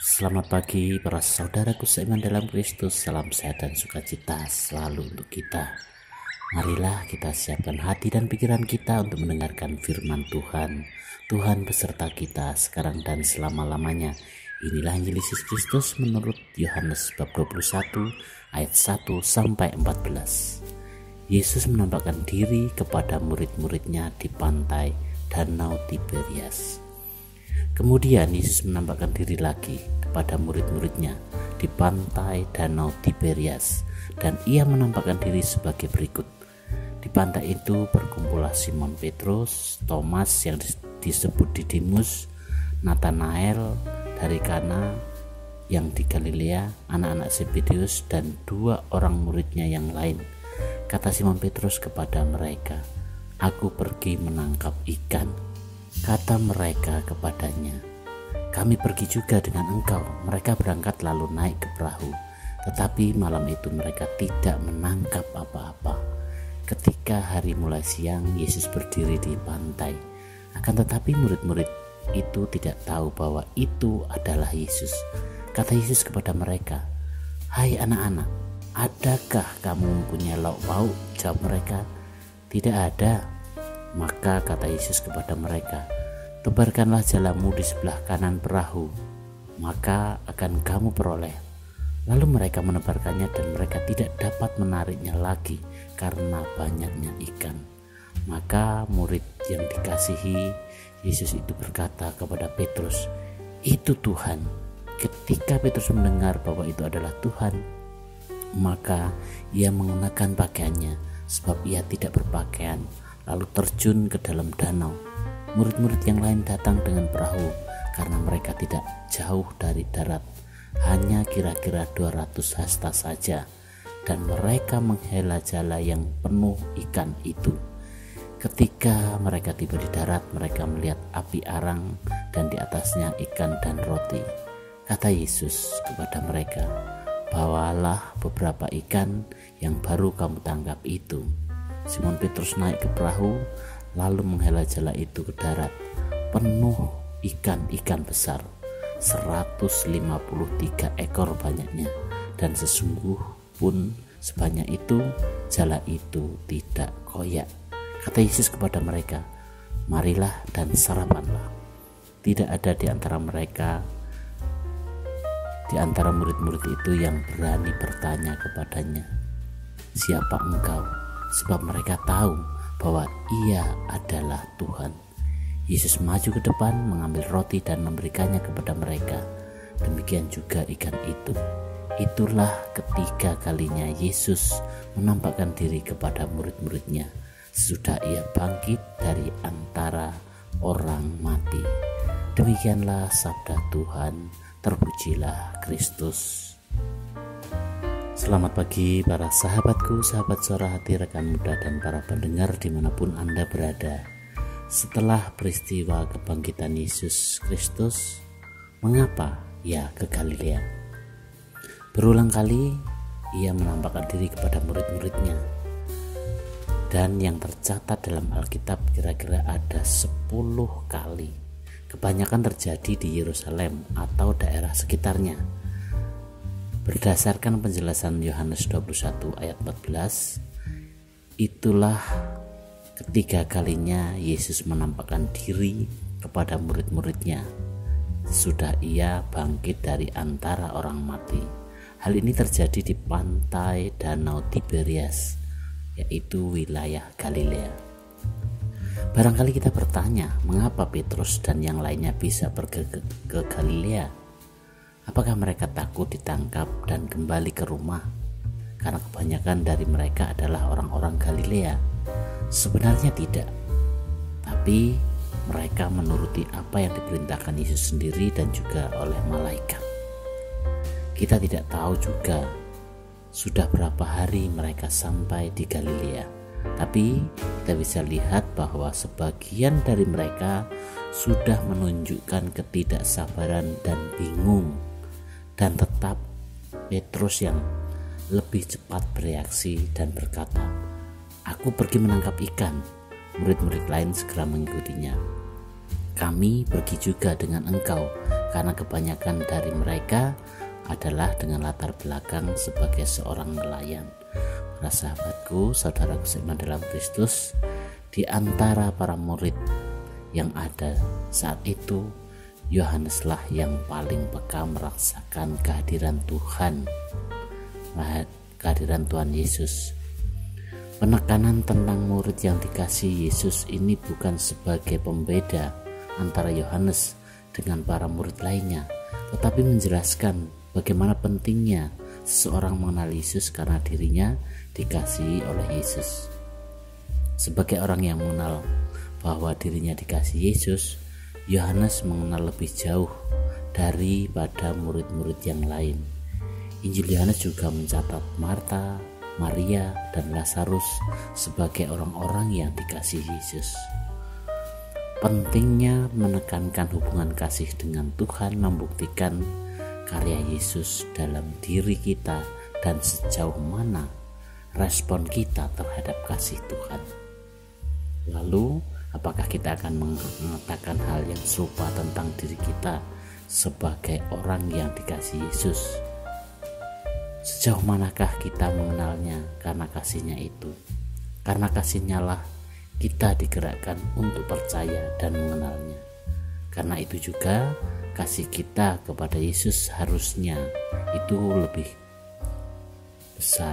Selamat pagi para saudaraku seiman dalam Kristus. Salam sehat dan sukacita selalu untuk kita. Marilah kita siapkan hati dan pikiran kita untuk mendengarkan firman Tuhan. Tuhan beserta kita sekarang dan selama-lamanya. Inilah Injil Yesus Kristus menurut Yohanes bab 21 ayat 1 sampai 14. Yesus menampakkan diri kepada murid-muridnya di pantai Danau Tiberias. Kemudian Yesus menampakkan diri lagi kepada murid-muridnya di pantai Danau Tiberias, dan ia menampakkan diri sebagai berikut. Di pantai itu berkumpullah Simon Petrus, Thomas yang disebut Didimus, Nathanael dari Kana yang di Galilea, anak-anak Zebedeus, dan 2 orang muridnya yang lain. Kata Simon Petrus kepada mereka, "Aku pergi menangkap ikan." Kata mereka kepadanya, "Kami pergi juga dengan engkau." Mereka berangkat lalu naik ke perahu, tetapi malam itu mereka tidak menangkap apa-apa. Ketika hari mulai siang, Yesus berdiri di pantai. Akan tetapi murid-murid itu tidak tahu bahwa itu adalah Yesus. Kata Yesus kepada mereka, "Hai anak-anak, adakah kamu mempunyai lauk pauk?" Jawab mereka, "Tidak ada." Maka kata Yesus kepada mereka, "Tebarkanlah jalamu di sebelah kanan perahu, maka akan kamu peroleh." Lalu mereka menebarkannya dan mereka tidak dapat menariknya lagi karena banyaknya ikan. Maka murid yang dikasihi Yesus itu berkata kepada Petrus, "Itu Tuhan." Ketika Petrus mendengar bahwa itu adalah Tuhan, maka ia mengenakan pakaiannya sebab ia tidak berpakaian, lalu terjun ke dalam danau. Murid-murid yang lain datang dengan perahu karena mereka tidak jauh dari darat, hanya kira-kira 200 hasta saja, dan mereka menghela jala yang penuh ikan itu. Ketika mereka tiba di darat, mereka melihat api arang dan di atasnya ikan dan roti. Kata Yesus kepada mereka, "Bawalah beberapa ikan yang baru kamu tangkap itu." Simon Petrus naik ke perahu lalu menghela jala itu ke darat, penuh ikan-ikan besar, 153 ekor banyaknya, dan sesungguh pun sebanyak itu jala itu tidak koyak. Kata Yesus kepada mereka, "Marilah dan sarapanlah." Tidak ada di antara mereka, di antara murid-murid itu yang berani bertanya kepadanya, "Siapa engkau?" Sebab mereka tahu bahwa ia adalah Tuhan. Yesus maju ke depan, mengambil roti dan memberikannya kepada mereka. Demikian juga ikan itu. Itulah ketiga kalinya Yesus menampakkan diri kepada murid-muridnya sesudah ia bangkit dari antara orang mati. Demikianlah sabda Tuhan. Terpujilah Kristus. Selamat pagi para sahabatku, sahabat suara hati, rekan muda, dan para pendengar dimanapun Anda berada. Setelah peristiwa kebangkitan Yesus Kristus, mengapa ia ke Galilea? Berulang kali ia menampakkan diri kepada murid-muridnya, dan yang tercatat dalam Alkitab kira-kira ada 10 kali. Kebanyakan terjadi di Yerusalem atau daerah sekitarnya. Berdasarkan penjelasan Yohanes 21 ayat 14, itulah ketiga kalinya Yesus menampakkan diri kepada murid-muridnya sesudah ia bangkit dari antara orang mati. Hal ini terjadi di pantai Danau Tiberias, yaitu wilayah Galilea. Barangkali kita bertanya, mengapa Petrus dan yang lainnya bisa pergi ke Galilea? Apakah mereka takut ditangkap dan kembali ke rumah? Karena kebanyakan dari mereka adalah orang-orang Galilea. Sebenarnya tidak, tapi mereka menuruti apa yang diperintahkan Yesus sendiri dan juga oleh malaikat. Kita tidak tahu juga sudah berapa hari mereka sampai di Galilea, tapi kita bisa lihat bahwa sebagian dari mereka sudah menunjukkan ketidaksabaran dan bingung. Dan tetap Petrus yang lebih cepat bereaksi dan berkata, "Aku pergi menangkap ikan." Murid-murid lain segera mengikutinya. "Kami pergi juga dengan engkau," karena kebanyakan dari mereka adalah dengan latar belakang sebagai seorang nelayan. Para sahabatku, saudaraku seiman dalam Kristus, di antara para murid yang ada saat itu, Yohaneslah yang paling peka merasakan kehadiran Tuhan Yesus. Penekanan tentang murid yang dikasihi Yesus ini bukan sebagai pembeda antara Yohanes dengan para murid lainnya, tetapi menjelaskan bagaimana pentingnya seseorang mengenal Yesus karena dirinya dikasihi oleh Yesus. Sebagai orang yang mengenal bahwa dirinya dikasihi Yesus, Yohanes mengenal lebih jauh daripada murid-murid yang lain. Injil Yohanes juga mencatat Marta, Maria, dan Lazarus sebagai orang-orang yang dikasihi Yesus. Pentingnya menekankan hubungan kasih dengan Tuhan membuktikan karya Yesus dalam diri kita dan sejauh mana respon kita terhadap kasih Tuhan. Lalu, apakah kita akan mengatakan hal yang serupa tentang diri kita sebagai orang yang dikasihi Yesus? Sejauh manakah kita mengenalnya karena kasihnya itu? Karena kasihnya lah kita digerakkan untuk percaya dan mengenalnya. Karena itu juga kasih kita kepada Yesus harusnya itu lebih besar.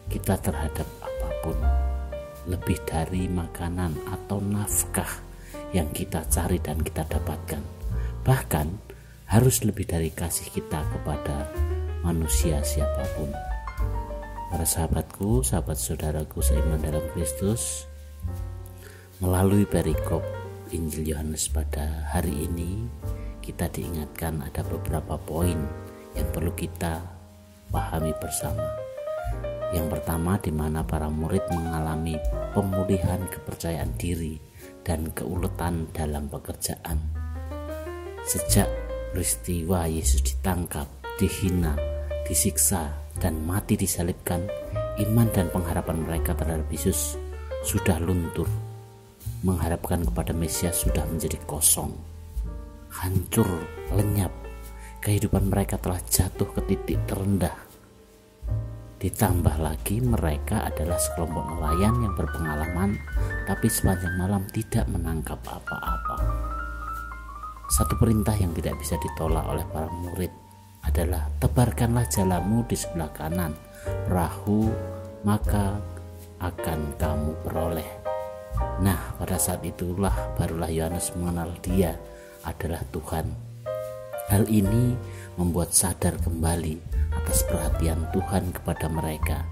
Kita terhadap apapun, lebih dari makanan atau nafkah yang kita cari dan kita dapatkan. Bahkan harus lebih dari kasih kita kepada manusia siapapun. Para sahabatku, sahabat saudaraku seiman dalam Kristus, melalui perikop Injil Yohanes pada hari ini, kita diingatkan ada beberapa poin yang perlu kita pahami bersama. Yang pertama, di mana para murid mengalami pemulihan kepercayaan diri dan keuletan dalam pekerjaan. Sejak peristiwa Yesus ditangkap, dihina, disiksa, dan mati disalibkan, iman dan pengharapan mereka terhadap Yesus sudah luntur. Mengharapkan kepada Mesias sudah menjadi kosong, hancur, lenyap. Kehidupan mereka telah jatuh ke titik terendah. Ditambah lagi mereka adalah sekelompok nelayan yang berpengalaman, tapi sepanjang malam tidak menangkap apa-apa. Satu perintah yang tidak bisa ditolak oleh para murid adalah tebarkanlah jalamu di sebelah kanan perahu, maka akan kamu peroleh. Nah, pada saat itulah barulah Yohanes mengenal Dia adalah Tuhan. Hal ini membuat sadar kembali atas perhatian Tuhan kepada mereka,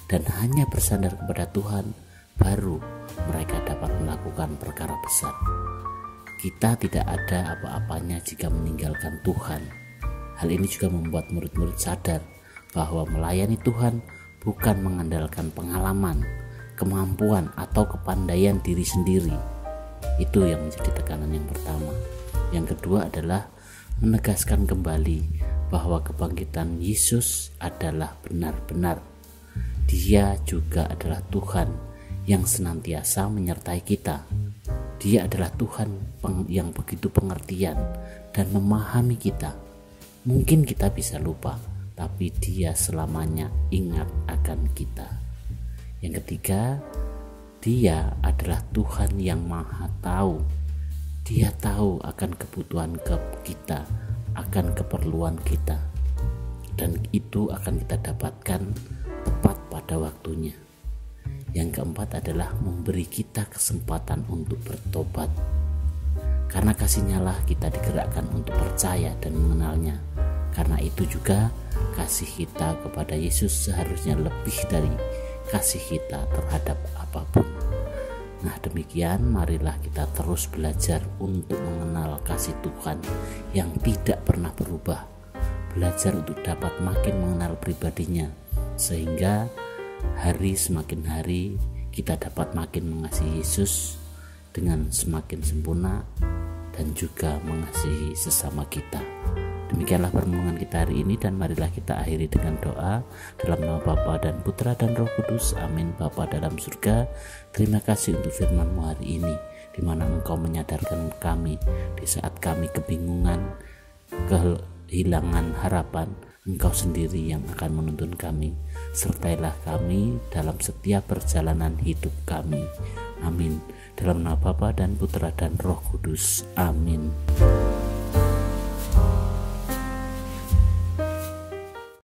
dan hanya bersandar kepada Tuhan baru mereka dapat melakukan perkara besar. Kita tidak ada apa-apanya jika meninggalkan Tuhan. Hal ini juga membuat murid-murid sadar bahwa melayani Tuhan bukan mengandalkan pengalaman, kemampuan, atau kepandaian diri sendiri. Itu yang menjadi tekanan yang pertama. Yang kedua adalah menegaskan kembali bahwa kebangkitan Yesus adalah benar-benar. Dia juga adalah Tuhan yang senantiasa menyertai kita. Dia adalah Tuhan yang begitu pengertian dan memahami kita. Mungkin kita bisa lupa, tapi Dia selamanya ingat akan kita. Yang ketiga, Dia adalah Tuhan yang Maha Tahu. Dia tahu akan kebutuhan kita, akan keperluan kita, dan itu akan kita dapatkan tepat pada waktunya. Yang keempat adalah memberi kita kesempatan untuk bertobat. Karena kasih-Nya lah kita digerakkan untuk percaya dan mengenalnya. Karena itu juga kasih kita kepada Yesus seharusnya lebih dari kasih kita terhadap apapun. Nah, demikian marilah kita terus belajar untuk mengenal kasih Tuhan yang tidak pernah berubah. Belajar untuk dapat makin mengenal pribadinya, sehingga hari semakin hari kita dapat makin mengasihi Yesus dengan semakin sempurna dan juga mengasihi sesama kita. Demikianlah permohonan kita hari ini, dan marilah kita akhiri dengan doa dalam nama Bapa dan Putra dan Roh Kudus. Amin. Bapa dalam surga, terima kasih untuk firman-Mu hari ini. di mana Engkau menyadarkan kami di saat kami kebingungan, kehilangan harapan. Engkau sendiri yang akan menuntun kami. Sertailah kami dalam setiap perjalanan hidup kami. Amin. Dalam nama Bapa dan Putra dan Roh Kudus. Amin.